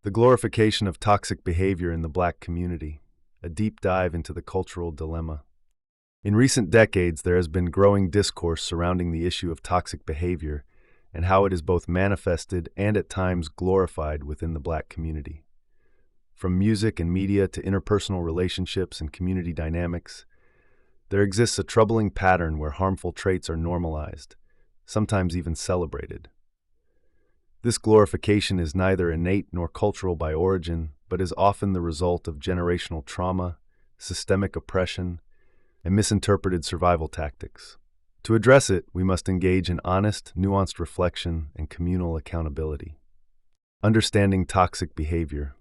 The glorification of toxic behavior in the Black community, a deep dive into the cultural dilemma. In recent decades, there has been growing discourse surrounding the issue of toxic behavior and how it is both manifested and at times glorified within the Black community. From music and media to interpersonal relationships and community dynamics, there exists a troubling pattern where harmful traits are normalized, sometimes even celebrated. This glorification is neither innate nor cultural by origin, but is often the result of generational trauma, systemic oppression, and misinterpreted survival tactics. To address it, we must engage in honest, nuanced reflection and communal accountability. Understanding toxic behavior.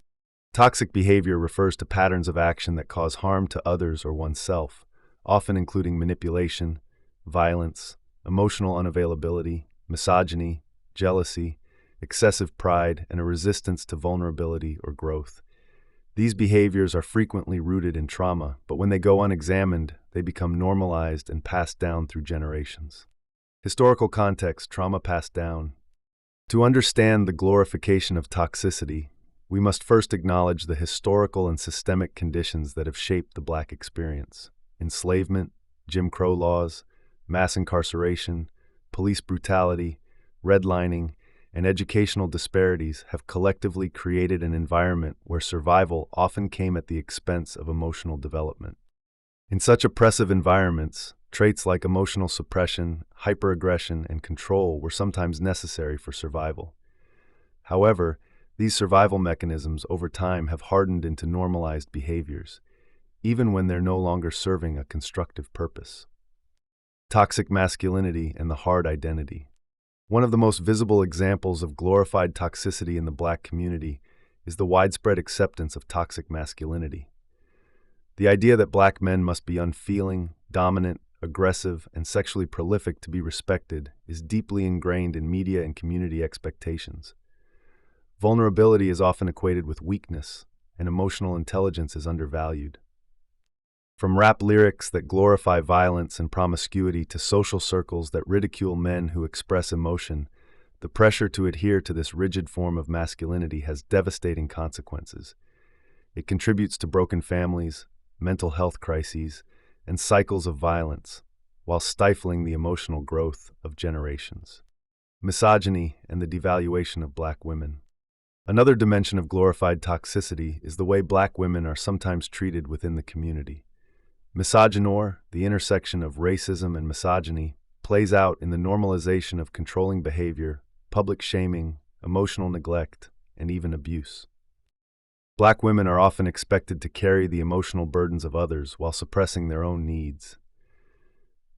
Toxic behavior refers to patterns of action that cause harm to others or oneself, often including manipulation, violence, emotional unavailability, misogyny, jealousy, excessive pride, and a resistance to vulnerability or growth. These behaviors are frequently rooted in trauma, but when they go unexamined, they become normalized and passed down through generations. Historical context, trauma passed down. To understand the glorification of toxicity, we must first acknowledge the historical and systemic conditions that have shaped the Black experience. Enslavement, Jim Crow laws, mass incarceration, police brutality, redlining, and educational disparities have collectively created an environment where survival often came at the expense of emotional development. In such oppressive environments, traits like emotional suppression, hyperaggression, and control were sometimes necessary for survival. However, these survival mechanisms over time have hardened into normalized behaviors, even when they're no longer serving a constructive purpose. Toxic masculinity and the hard identity. One of the most visible examples of glorified toxicity in the Black community is the widespread acceptance of toxic masculinity. The idea that Black men must be unfeeling, dominant, aggressive, and sexually prolific to be respected is deeply ingrained in media and community expectations. Vulnerability is often equated with weakness, and emotional intelligence is undervalued. From rap lyrics that glorify violence and promiscuity to social circles that ridicule men who express emotion, the pressure to adhere to this rigid form of masculinity has devastating consequences. It contributes to broken families, mental health crises, and cycles of violence, while stifling the emotional growth of generations. Misogyny and the devaluation of Black women. Another dimension of glorified toxicity is the way Black women are sometimes treated within the community. Misogynoir, the intersection of racism and misogyny, plays out in the normalization of controlling behavior, public shaming, emotional neglect, and even abuse. Black women are often expected to carry the emotional burdens of others while suppressing their own needs.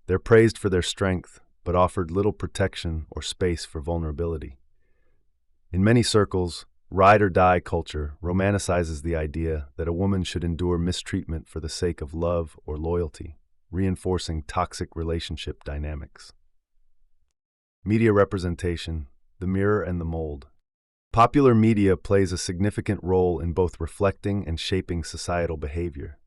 They're praised for their strength, but offered little protection or space for vulnerability. In many circles, ride-or-die culture romanticizes the idea that a woman should endure mistreatment for the sake of love or loyalty, reinforcing toxic relationship dynamics. Media representation, the mirror and the mold. Popular media plays a significant role in both reflecting and shaping societal behavior.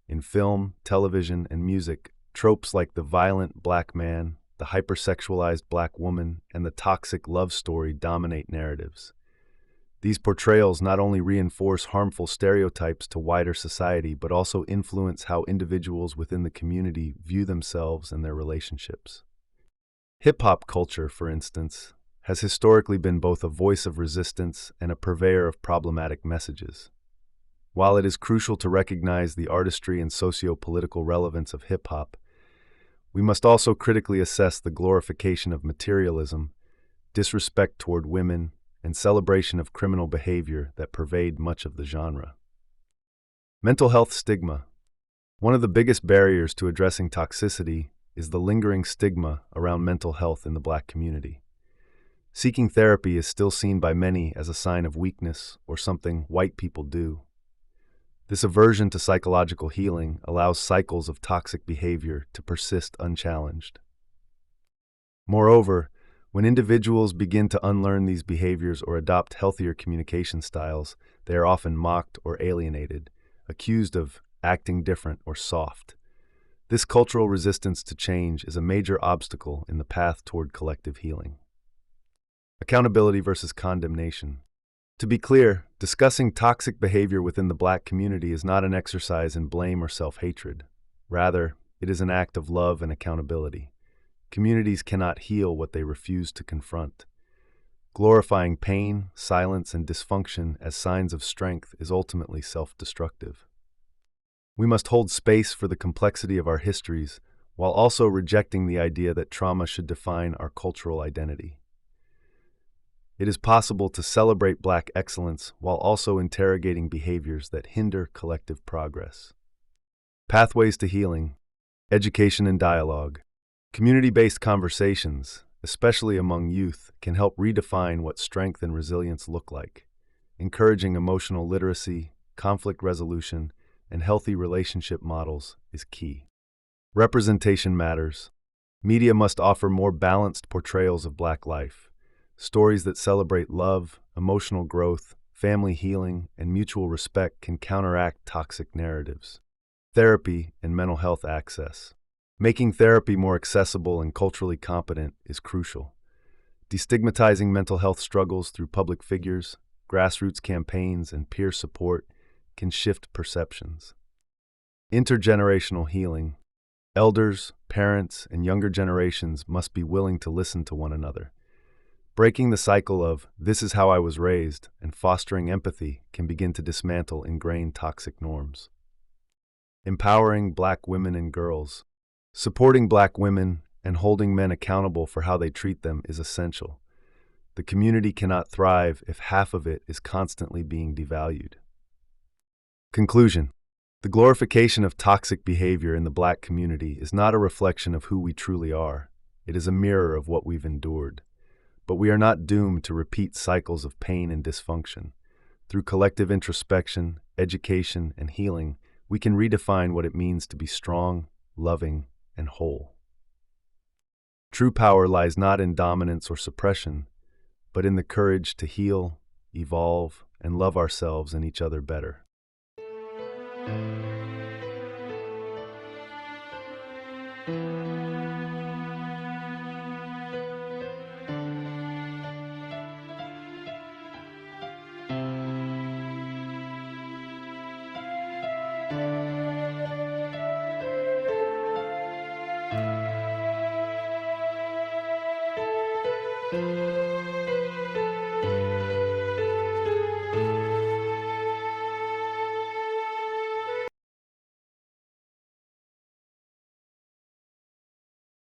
In film, television, and music, tropes like the violent Black man, the hypersexualized Black woman, and the toxic love story dominate narratives. These portrayals not only reinforce harmful stereotypes to wider society, but also influence how individuals within the community view themselves and their relationships. Hip-hop culture, for instance, has historically been both a voice of resistance and a purveyor of problematic messages. While it is crucial to recognize the artistry and socio-political relevance of hip-hop, we must also critically assess the glorification of materialism, disrespect toward women, and celebration of criminal behavior that pervade much of the genre. Mental health stigma. One of the biggest barriers to addressing toxicity is the lingering stigma around mental health in the Black community. Seeking therapy is still seen by many as a sign of weakness or something white people do. This aversion to psychological healing allows cycles of toxic behavior to persist unchallenged. Moreover, when individuals begin to unlearn these behaviors or adopt healthier communication styles, they are often mocked or alienated, accused of acting different or soft. This cultural resistance to change is a major obstacle in the path toward collective healing. Accountability versus condemnation. To be clear, discussing toxic behavior within the Black community is not an exercise in blame or self-hatred. Rather, it is an act of love and accountability. Communities cannot heal what they refuse to confront. Glorifying pain, silence, and dysfunction as signs of strength is ultimately self-destructive. We must hold space for the complexity of our histories while also rejecting the idea that trauma should define our cultural identity. It is possible to celebrate Black excellence while also interrogating behaviors that hinder collective progress. Pathways to healing, education and dialogue. Community-based conversations, especially among youth, can help redefine what strength and resilience look like. Encouraging emotional literacy, conflict resolution, and healthy relationship models is key. Representation matters. Media must offer more balanced portrayals of Black life. Stories that celebrate love, emotional growth, family healing, and mutual respect can counteract toxic narratives. Therapy and mental health access. Making therapy more accessible and culturally competent is crucial. Destigmatizing mental health struggles through public figures, grassroots campaigns, and peer support can shift perceptions. Intergenerational healing. Elders, parents, and younger generations must be willing to listen to one another. Breaking the cycle of "this is how I was raised" and fostering empathy can begin to dismantle ingrained toxic norms. Empowering Black women and girls. Supporting Black women and holding men accountable for how they treat them is essential. The community cannot thrive if half of it is constantly being devalued. Conclusion. The glorification of toxic behavior in the Black community is not a reflection of who we truly are. It is a mirror of what we've endured. But we are not doomed to repeat cycles of pain and dysfunction. Through collective introspection, education, and healing, we can redefine what it means to be strong, loving, and whole. True power lies not in dominance or suppression, but in the courage to heal, evolve, and love ourselves and each other better.